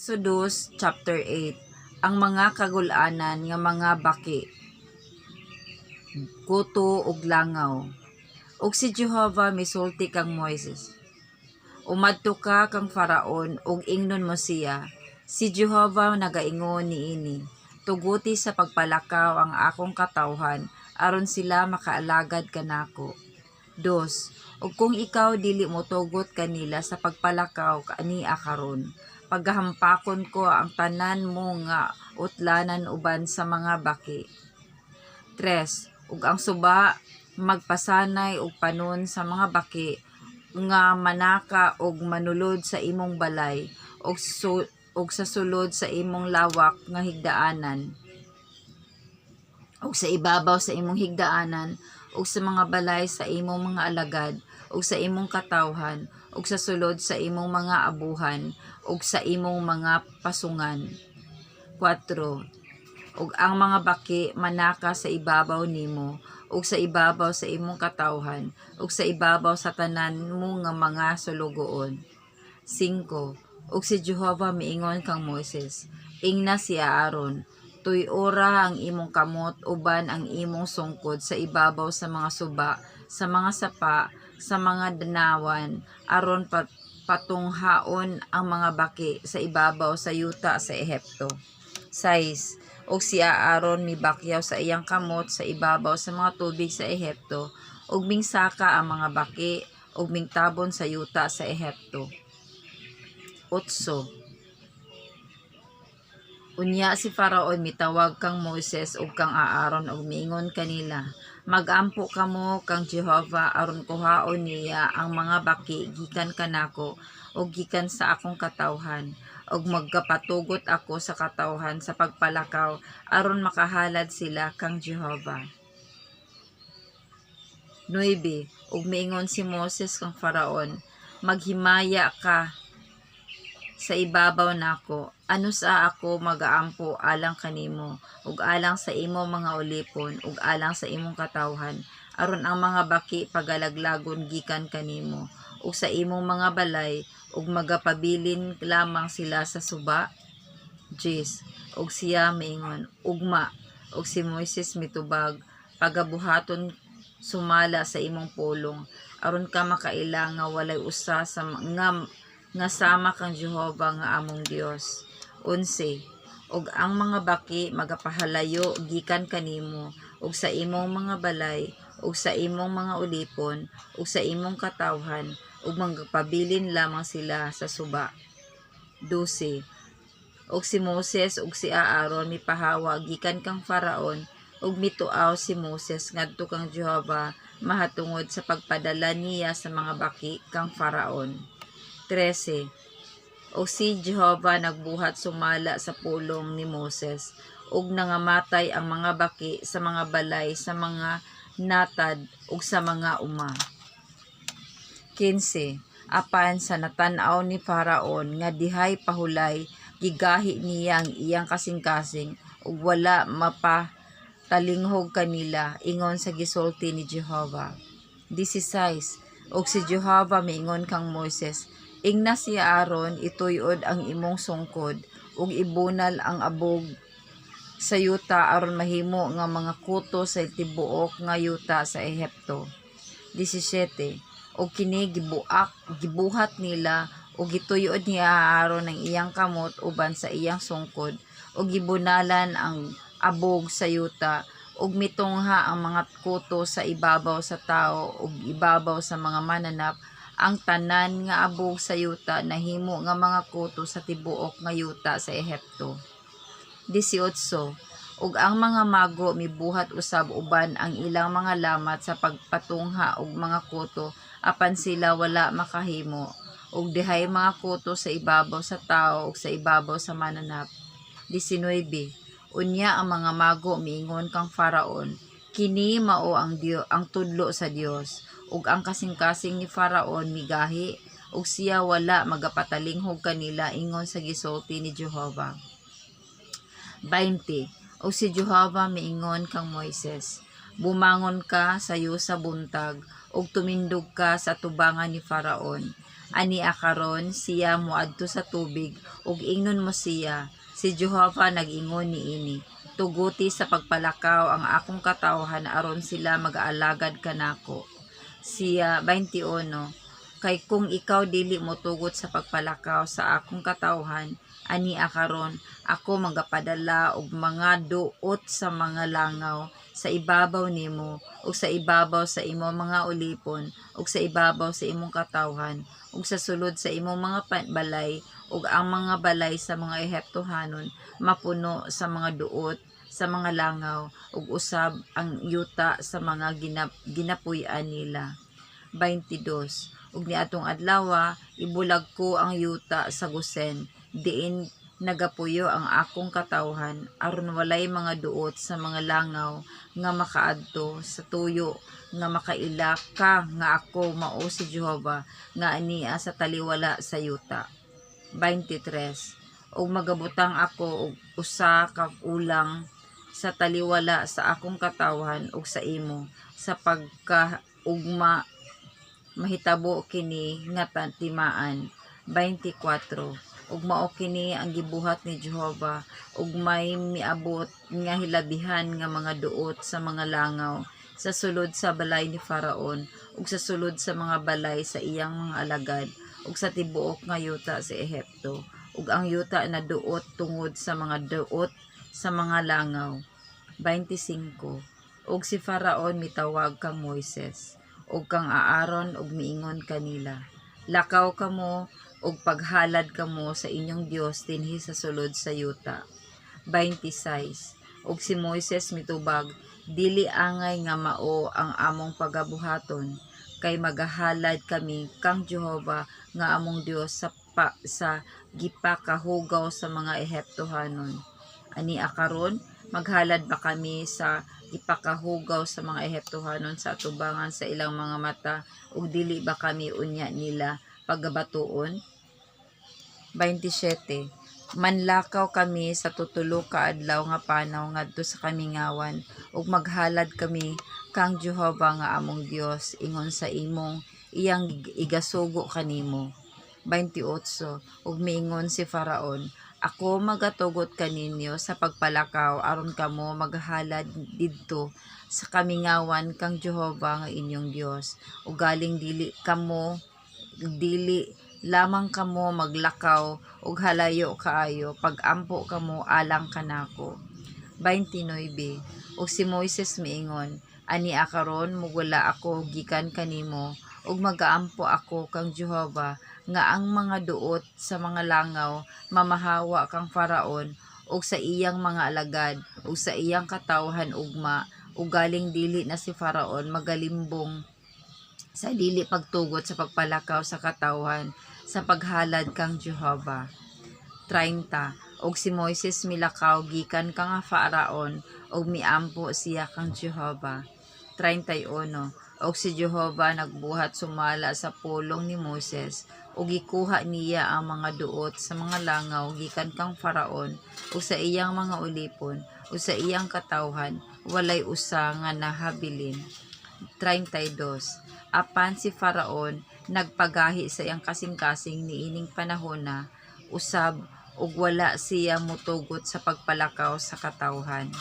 Exodus chapter 8. Ang mga kagulanan nga mga baki, kuto ug langaw. Ug si Jehovah misulti kang Moises. Umadto ka kang Faraon ug ingnon mo siya. Si Jehovah nagaingon niini. Tuguti sa pagpalakaw ang akong katawhan aron sila makaalagad kanako. 2. Ug kung ikaw dili mo tugot kanila sa pagpalakaw kaniya karon, paghahampakon ko ang tanan mo nga utlanan uban sa mga baki. 3. Ug ang suba magpasanay og panon sa mga baki nga manaka og manulod sa imong balay og sa sulod sa imong lawak nga higdaanan ug sa ibabaw sa imong higdaanan ug sa mga balay sa imong mga alagad ug sa imong katawhan ug sa sulod sa imong mga abuhan ug sa imong mga pasungan. 4. Ug ang mga baki manaka sa ibabaw nimo ug sa ibabaw sa imong katawhan ug sa ibabaw sa tanan mo nga mga sulugoon. 5. Ug si Jehovah miingon kang Moises, ingna si Aaron, tuy-ora ang imong kamot uban ang imong sungkod sa ibabaw sa mga suba, sa mga sapa, sa mga danawan, aron patunghaon ang mga baki sa ibabaw sa yuta sa Ehipto. 6. Ug si Aaron mibakyaw sa iyang kamot sa ibabaw sa mga tubig sa Ehipto, ug mingsaka ang mga baki, ug mingtabon sa yuta sa Ehipto. 8. Unya si Faraon mitawag kang Moses ug kang Aaron ug miingon kanila, magampo kamo kang Jehovah aron kuhaon niya ang mga baki gikan kanako ug gikan sa akong katawhan ug magkapatugot ako sa katawhan sa pagpalakaw aron makahalad sila kang Jehovah. 9. Ug miingon si Moses kang Faraon, maghimaya ka sa ibabaw nako, ano sa ako magaampo alang kanimo ug alang sa imong mga ulipon ug alang sa imong katawhan aron ang mga baki pagalaglagon gikan kanimo ug sa imong mga balay ug magapabilin lamang sila sa suba. 10. Ug siya miingon, ugma, ug si Moises mitubag, pagabuhaton sumala sa imong pulong aron ka makaila nga walay usa sa nga sama kang Jehovah nga among Dios. 11. Ug ang mga baki magapahalayo gikan kanimo ug sa imong mga balay ug sa imong mga ulipon ug sa imong katawhan ug magapabilin lamang sila sa suba. 12. Ug si Moses ug si Aaron mipahawa gikan kang Faraon ug mituaw si Moses ngadto kang Jehovah mahatungod sa pagpadala niya sa mga baki kang Faraon. 13. O si Jehovah nagbuhat sumala sa pulong ni Moses, ug nangamatay ang mga baki sa mga balay, sa mga natad, ug sa mga uma. 15. Apan sa natanaw ni Faraon nga dihay pahulay, gigahi niya ang iyang kasing-kasing, ug wala mapatalinghog kanila, ingon sa gisulti ni Jehovah. 16. Ug si Jehovah miingon kang Moses, ingna si Aaron ituyod ang imong sungkod ug ibunal ang abog sa yuta aron mahimo nga mga kuto sa tibuok nga yuta sa Ehipto. 17. Ug kini gibuhat nila ug gituyod ni Aaron ang iyang kamot uban sa iyang sungkod ug gibunalan ang abog sa yuta ug mitungha ang mga kuto sa ibabaw sa tao ug ibabaw sa mga mananap, ang tanan nga abog sa yuta nahimo nga mga kuto sa tibuok nga yuta sa Ehipto. 18. Ug ang mga mago mibuhat usab uban ang ilang mga lamat sa pagpatungha og mga kuto apan sila wala makahimo ug dihay mga kuto sa ibabaw sa tao ug sa ibabaw sa mananap. 19. Unya ang mga mago miingon kang Faraon, kini mao ang tudlo sa Dios ug ang kasing-kasing ni Faraon migahi ug siya wala magapatalinghog kanila, ingon sa gisulti ni Jehovah. 20. Ug si Jehovah miingon kang Moises, bumangon ka sayo sa buntag ug tumindog ka sa tubangan ni Faraon, Ani akaron siya moadto sa tubig ug ingnon mo siya. Si Jehovah nag-ingon niini, tuguti sa pagpalakaw ang akong katawhan aron sila mag-aalagad kanako. Siya 21, kay kung ikaw dili mo tugot sa pagpalakaw sa akong katawhan, ani akaron ako magapadala og mga duot sa mga langaw sa ibabaw nimo ug sa ibabaw sa imong mga ulipon ug sa ibabaw sa imong katawhan ug sa sulod sa imong mga balay ug ang mga balay sa mga Ehiptohanon mapuno sa mga duot sa mga langaw ug usab ang yuta sa mga ginapuy-an nila. 22 ug niadtong adlaw ibulag ko ang yuta sa Gosen diin nagapuyo ang akong katawhan aron walay mga duot sa mga langaw nga makaadto sa tuyo nga makaila ka nga ako mao si Jehovah nga ania sa taliwala sa yuta. 23 ug magabutang ako og usa ka ulang sa taliwala sa akong katawhan ug sa imo sa pagkaugma mahitabo kini nga timaan. 24 ug mao kini ang gibuhat ni Jehovah ug may miabot nga hilabihan nga mga duot sa mga langaw sa sulod sa balay ni Faraon ug sa sulod sa mga balay sa iyang mga alagad ug sa tibuok nga yuta sa Ehipto ug ang yuta na duot tungod sa mga duot sa mga langaw. 25 ug si Faraon mitawag kang Moises ug kang Aaron ug miingon kanila, lakaw kamo ug paghalad kamo sa inyong Dios dinhi sa sulod sa yuta. 26 ug si Moises mitubag, dili angay nga mao ang among pagabuhaton kay magahalad kami kang Jehovah nga among Dios sa gipakahugaw sa mga Ehiptohanon. Ani akaron maghalad ba kami sa ipakahugaw sa mga Ehiptohanon sa atubangan sa ilang mga mata ug dili ba kami unya nila pagabatuon? 27 manlakaw kami sa tutulo ka adlaw nga panaw ngadto sa kamingawan ug maghalad kami kang Jehovah nga among Dios ingon sa imong iyang igasugo kanimo. 28 ug miingon si Faraon, ako magatugot kaninyo sa pagpalakaw aron kamo maghalad didto sa kamingawan kang Jehovah nga inyong Dios ug galing dili lamang kamo maglakaw ug halayo kaayo pagampo kamo alang kanako. 29 ug si Moises miingon, ani akaron mugula ako gikan kanimo ug magaampo ako kang Jehovah nga ang mga duot sa mga langaw mamahawa kang Faraon ug sa iyang mga alagad ug sa iyang katawhan ugma ug galing dili na si Faraon magalimbong sa dili pagtugot sa pagpalakaw sa katawhan sa paghalad kang Jehovah. 30 ug si Moises milakaw gikan kang Faraon ug miampo siya kang Jehovah. 31 ug si Jehovah nagbuhat sumala sa pulong ni Moses ug gikuha niya ang mga duot sa mga langaw gikan kang Faraon ug sa iyang mga ulipon ug sa iyang katawhan walay usa nga nahabilin. 32 apan si Faraon nagpagahi sa iyang kasing-kasing niining panahona usab ug wala siya motugot sa pagpalakaw sa katawhan.